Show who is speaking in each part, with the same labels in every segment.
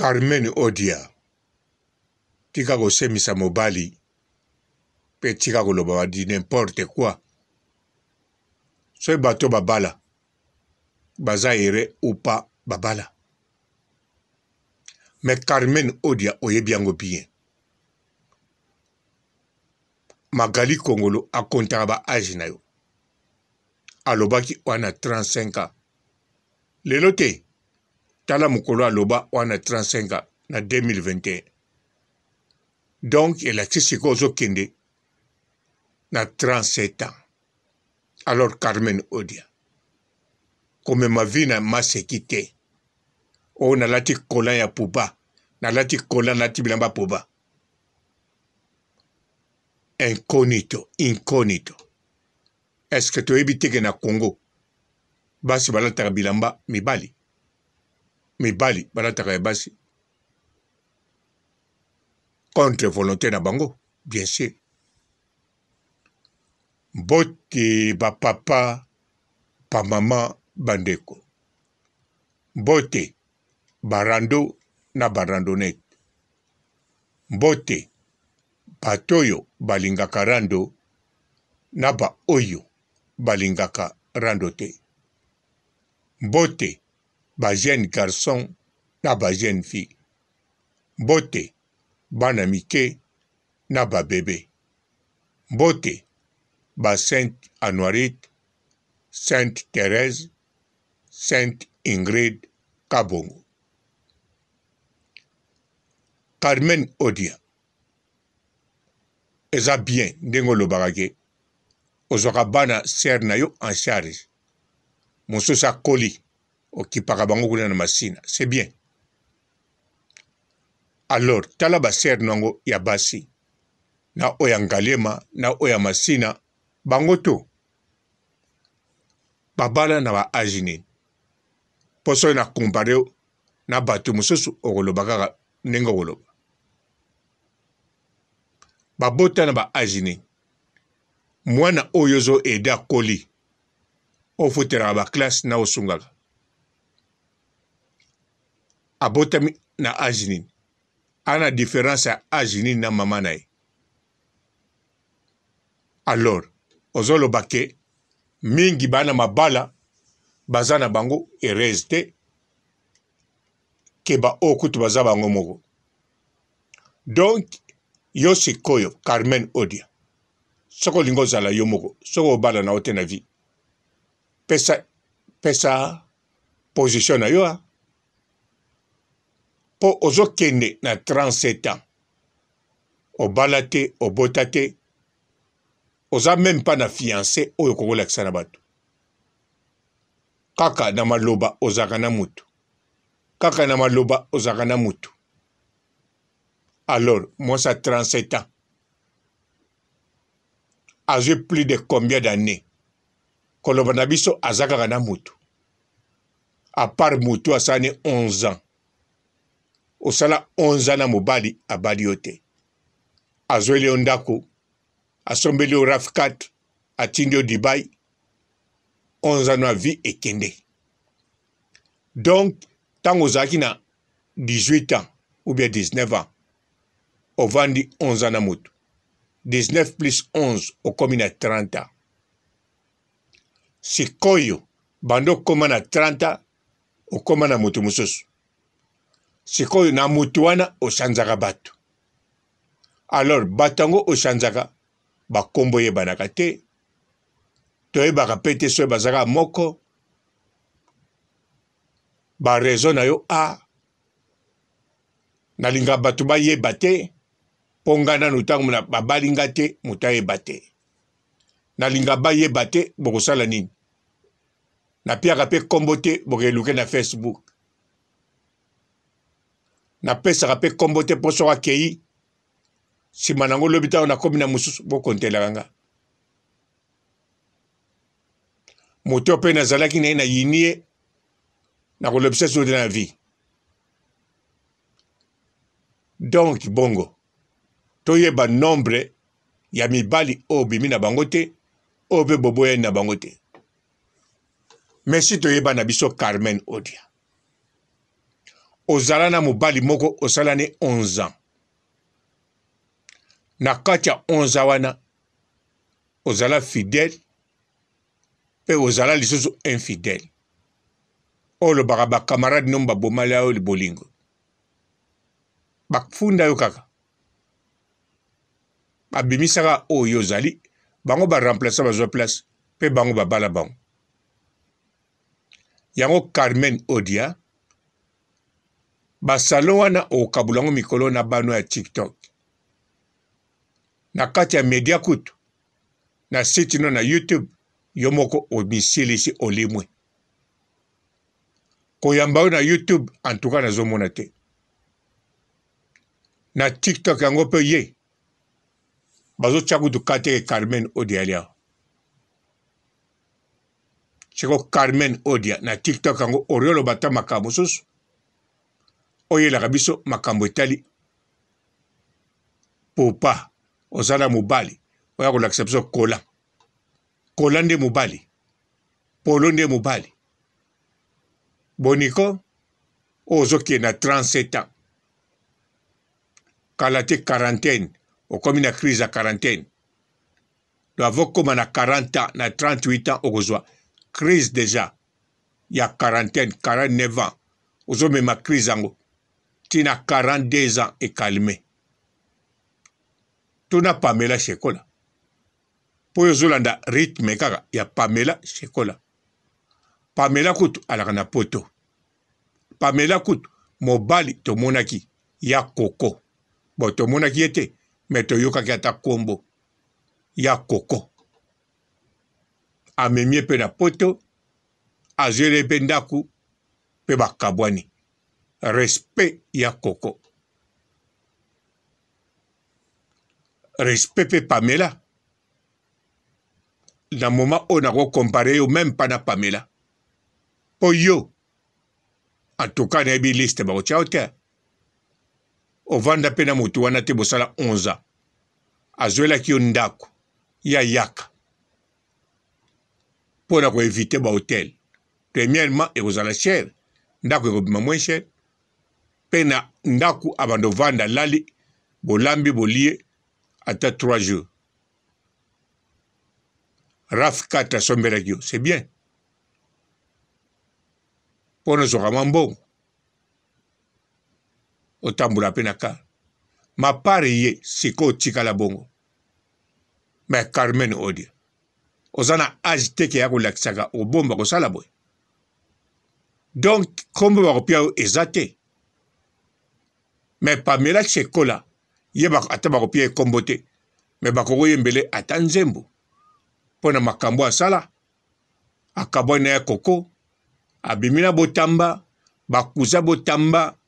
Speaker 1: Carmen Odia tika kosemisa mobali pe tika koloba wadi n'importe quoi. Soki bato babala baza ere ou pas babala. Mais Carmen Odia oyebi yango bien. Magali Kongolo akontaka ba âge na yo. Alobaki wana 35 ans. Lelo te tala mukolo aloba wana 35 ans na 2021. Donc il a siko ozo kende na 37 ans. Alors Carmen Odia. Comme ma vie na masekite. O na lati kola ya puba. Na lati kola lati bilamba puba. Incognito. Est-ce que tu ebite ke na Congo? Basi balataka bilamba mibali. Mibali balataka basi. Contre volonté na bango, bien sûr. Bote ba papa, pa mama bandeko. Bote barando na barandonete. Bote batoyo balingaka rando na ba oyo balingaka rando te. Bote ba jeune garçon na ba jeune fille. Bote bana mike na ba bébé. Bote ba Sainte Anoirite, Sainte Thérèse, Sainte Ingrid Kabongo. Carmen Odia. Eza bien ndengo lobagage. Ozoka bana ser na yo en charge. Mosusa koli okipaka bango kuna na masina. C'est bien. Alors, tala ba ser nango ya basi. Na oya ngalema, na oya masina. Bango to. Babala na ba ajine. Poso na kompareo na batu mususu okolobaka nengo koloba. Babota na ba ajine. Mwana oyozo eda koli. Ofutera ba classe na osungaka. Abota na ajine. Ana différence à ajine na mama na ye. Alors, ozolo bake, mingi bana mabala, bazana bango erezte, keba okutu baza bango moko. Donc, yo sikoyo, Carmen Odia. Soko lingo zala yo moko, soko bala na ote na vie. Pesa position na yo ha. Po ozo kende na 37 ans. Obala te, obota te. Oza même pas na fiancé oyo kokola kisana bato. Kaka na maloba ozaka na mutu. Kaka na maloba ozaka na mutu. Alors, moi ça 37 ans. J'ai plus de combien d'années? Koloba na biso azaka na mutu. À part mutu asane 11 ans. Osala 11 ans na mobali abali yote. Azwele ondako. Asombeli au RAF4, atindi au Dubaï, 11 ans à vie et kende. Donc, tant aux na 18 ans ou bien 19 ans, on vend 11 ans à moto. 19 plus 11, au commune à 30 ans. Si koyo, bando koma na 30 ans, au koma na moto musosu. Si koyo na mutuana, au shanzaka batu. Alors, batango au shanzaka, ba kombo ye banaka te toye baka pete so bazaka moko ba raison na yo a nalinga batu ba ye bate pongana nutangu na babalinga te mutaye bate nalinga ba ye bate bokosala nini na piaka pe kombo te bokeluke na Facebook na pesa pe kombo te poso akei si manango lobita na komi na mususu bokontela nga moto pe na zalaki na yinie na kolobisa so de la vie. Donc bongo toyeba nombre ya mibali obimi na bangote obe boboye na bangote. Mais si toyeba na biso Carmen Odia ozala na mobali moko osala ne 11 ans na kati ya 11 ans wana ozala fidèle pe ozala lisusu infidèle olobaka bakamarade no babomali yo libolingo bafunda yo kaka babimisaka oyo ozali bango baremplaça bazwa place pe bango babala bango yango Carmen Odia basalo wana okabula ngo mikolo na bano ya TikTok na kati ya media kutu na site no na YouTube yo moko omisilisi olimwe koyamba yo na YouTube en tout cas nazomona te na TikTok yango pe ye bazotia kutu kate Carmen Odia lia cheko Carmen Odia na TikTok yango oriolo bata makambo susu oyelaka biso makambo etali popa ozala mobali oya kolakisa biso kola nde mobali polo nde mobali boniko ozokende na 37 ans kala te quarantaine okomi na crise ya quarantaine do avokoma na 40 ans na 38 ans okozwa crise déjà ya quarantaine 49 ans ozomema crise yango tina 42 ans ekalme tuna Pamela Shekola po ozolanda rythme kaka ya Pamela Shekola Pamela kutu alaka na poto Pamela kutu mobali tomonaki ya koko bo tomonaki ete me toyokaki ata kombo ya koko amemie pe na poto azwele pe ndaku pe bakabwani respect ya koko respect pe Pamela na moment oyo nakokompare yo même pas na Pamela po yo en tout cas nayebi liste bakotia yo te ovanda pe na motu wana te bosala 11 ans azwelaki yo ndako ya yaka mpo na koevite bahotel premièrement ekozala cher ndako ekobima moins cher mpe na ndako abanda ovanda lali bolambi bolie ata 3 jours RAF 4 asombelaki yo c'est bien mpo nozwaka mwa mbongo otambola mpe na kar mapare ye sikoyo otikala bongo me Carmen Odia oza na age teke ya kolakisaka obomba kosala boye donc kombo bakopia yo eza te me Pamela Shekola ye ata bakopia ye kombo te me bakokoyembele ata nzembo mpo na makambo asala akabwani na ya koko abimi na botamba bakuza botamba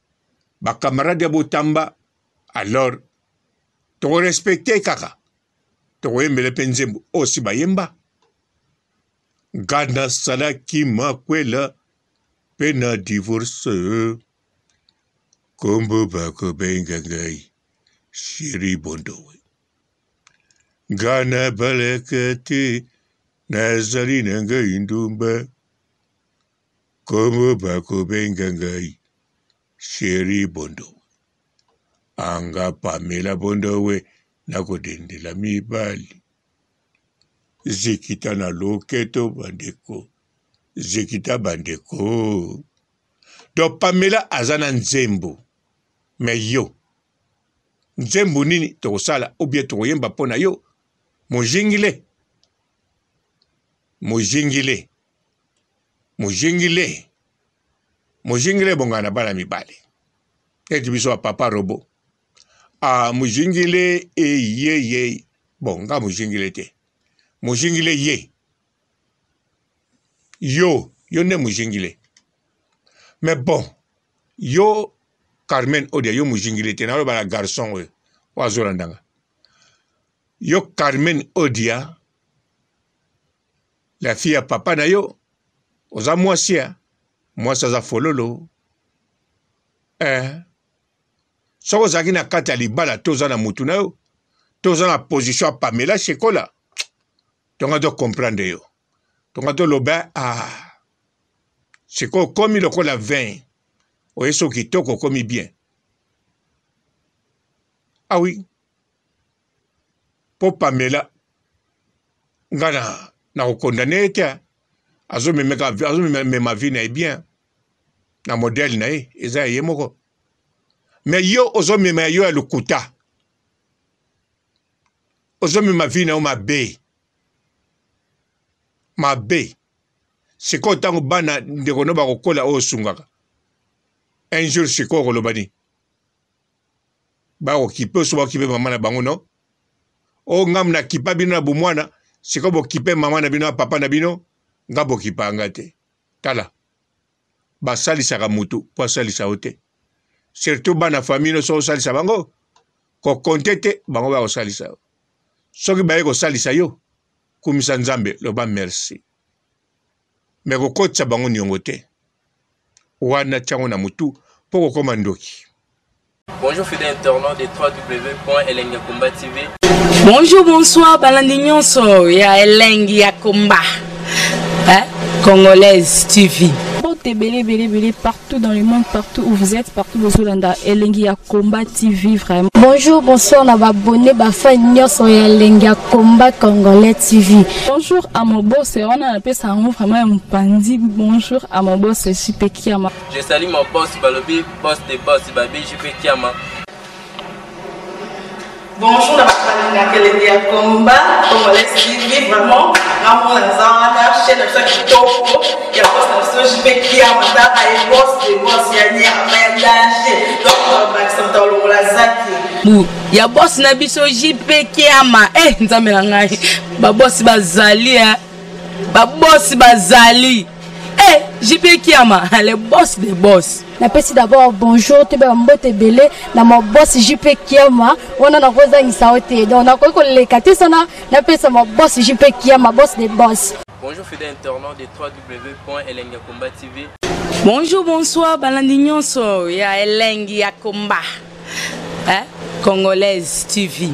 Speaker 1: bakamarade ya botamba alors tokorespecte kaka tokoyembele mpe nzembo osi bayemba nga nasalaki makwela mpe na divorce kombo bakobenga ngai Sheri Bondowe nga nabalaka te nazali na ngai ndumba kombo bakobenga ngai Sheri Bondowe anga Pamela Bondowe nakodendela mibali zikita na loketo bandeko zikita bandeko do Pamela aza na nzembo me yo nzembo nini tokosala obie tokoyemba mpo na yo mojingile bongana na bana mibale eti biso papa robo mojingile ye bonga mojingile te mojingile ye yo nde mojingile mais bon yo Carmen Odia yo mojingile te naloba na garçon oyo wazolandanga yo Carmen Odia la fille ya papa na yo oza mwasi aza fololo soko ozalaki na kati ya libala to oza na mutu na yo to oza na position ya Pamela Shekola tonga to comprendre yo tonga to loba sikoyo komi lokola 20 oyeso kitoko komi bien. Ah oui. Po Pamela ngana na condamné tia azo me ma vie na bien na modèle na eza yemoko. Mais yo ozo me yo ya lukuta. Ozo me ma vie na ma be. Ma be. Siko tango bana ndeko no bakokola o sungaka. Un jour siko kolobani. Ba okipe so okipe mama na bango no. O ngam na kipa bino na bumwana, siko bo kipe mama na bino papa na bino, ngabo kipa ngate. Tala. Ba salisa ka mutu, po salisa ote. Surtout bana famille no so salisa bango. Ko kontete bango ba salisa. Soki ba ko salisa yo. Kumisa nzambe lo ba merci. Me ko kotsa bango nyongote. Wana chango na mutu poko komandoki.
Speaker 2: Bonjour fidèles internautes de www.elengiakomba TV.
Speaker 3: Bonjour, bonsoir, balandignon so ya Elengiakomba, Congolaise TV.
Speaker 4: Belé partout dans le monde, partout où vous êtes, partout où vous êtes, Elengiakomba TV vraiment.
Speaker 5: Bonjour, bonsoir, on va abonner fan nyonso ya Elengiakomba Congolais TV.
Speaker 4: Bonjour à mon boss, on a appelé ça vraiment un pandi. Bonjour à mon boss, JP Kiama.
Speaker 2: Je salue mon boss Balobi, boss des boss Babi, JP Kiama.
Speaker 3: Bonjour, na Elengiakomba Congolais TV vraiment. Ramon Zana, chaîne de qui topo, il y a pas de JP Kiama, et boss des boss, il y a un danger. Donc, Maxime Talon Lazaki. Il y a boss Nabiso JP Kiama, nzambe ngai. Ba boss bazali, ba boss bazali. JP Kiama, le boss des boss.
Speaker 5: Napesi d'abord bonjour, tu peux mbote belé, na mon boss JP Kiama, on a na rosa insaote. Donc on a quoi que les katisana, napesi mon boss JP Kiama, boss des boss.
Speaker 2: Bonjour fidèles internautes de www.elengiakomba TV.
Speaker 3: Bonjour, bonsoir, balandignon so ya Elengiakomba, Congolaise TV.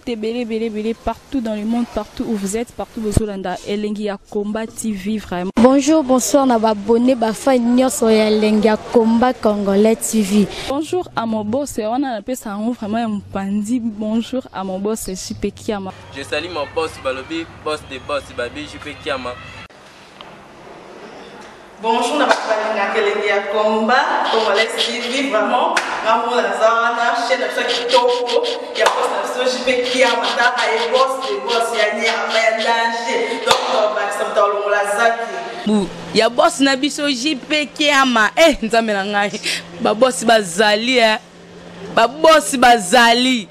Speaker 4: Belé partout dans le monde, partout où vous êtes, partout où vous êtes, Elengiakomba TV vraiment.
Speaker 5: Bonjour, bonsoir, on va abonner fan nyonso ya Elengiakomba Congolais TV.
Speaker 4: Bonjour à mon boss, on a appelé ça vraiment un pandi. Bonjour à mon boss, JP Kiama.
Speaker 2: Je salue mon boss Balobi, boss des boss Babi, JP Kiama.
Speaker 3: Bonjour, na Elengiakomba Congolais TV vraiment. Ramon Zana, chaîne de qui topo, il y a pas de JP Kiama, et boss des boss, il y a un danger. Donc, Maxime Talon Lazaki. Il y a boss Nabiso JP Kiama, nzambe ngai. Ba boss bazali, ba boss bazali.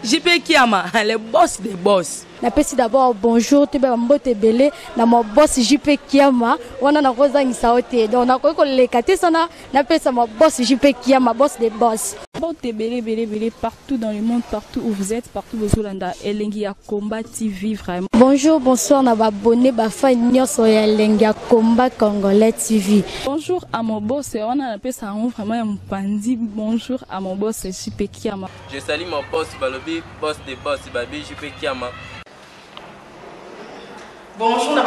Speaker 3: JP Kiama, le boss des boss.
Speaker 5: Napesi d'abord bonjour, tu peux mbote belé, na mon boss JP Kiama, on a na rosa insaote. Donc on a quoi que les katisana, napesi mon boss JP Kiama, boss des boss.
Speaker 4: Belé partout dans le monde, partout où vous êtes, partout où vous êtes, Elengiakomba TV vraiment.
Speaker 5: Bonjour, bonsoir, on va abonner fan nyonso ya Elengiakomba Congolais TV.
Speaker 4: Bonjour à mon boss, on a appelé ça vraiment un pandi. Bonjour à mon boss, JP Kiama.
Speaker 2: Je salue mon boss Balobi, boss des boss Babi, JP Kiama.
Speaker 3: Bonjour, na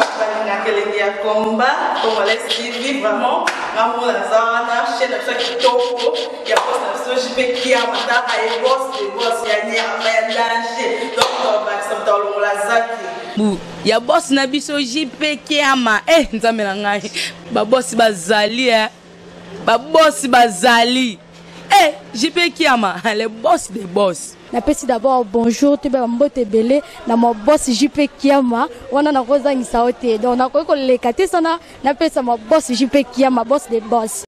Speaker 3: Elengiakomba Congolais TV vraiment. Ramon Zana, chaîne de qui topo, il y a pas de JP Kiama, et boss des boss, il y a un danger. Donc, Maxime Talon Lazaki. Il y a boss Nabiso JP Kiama, nzambe ngai. Ba boss bazali, ba boss bazali. JP Kiama, le boss des boss.
Speaker 5: Napesi d'abord bonjour, tu peux mbote belé, na mon boss JP Kiama, on a na rosa insaote. Donc on a quoi que les katisana, napesi mon boss JP Kiama, boss des boss.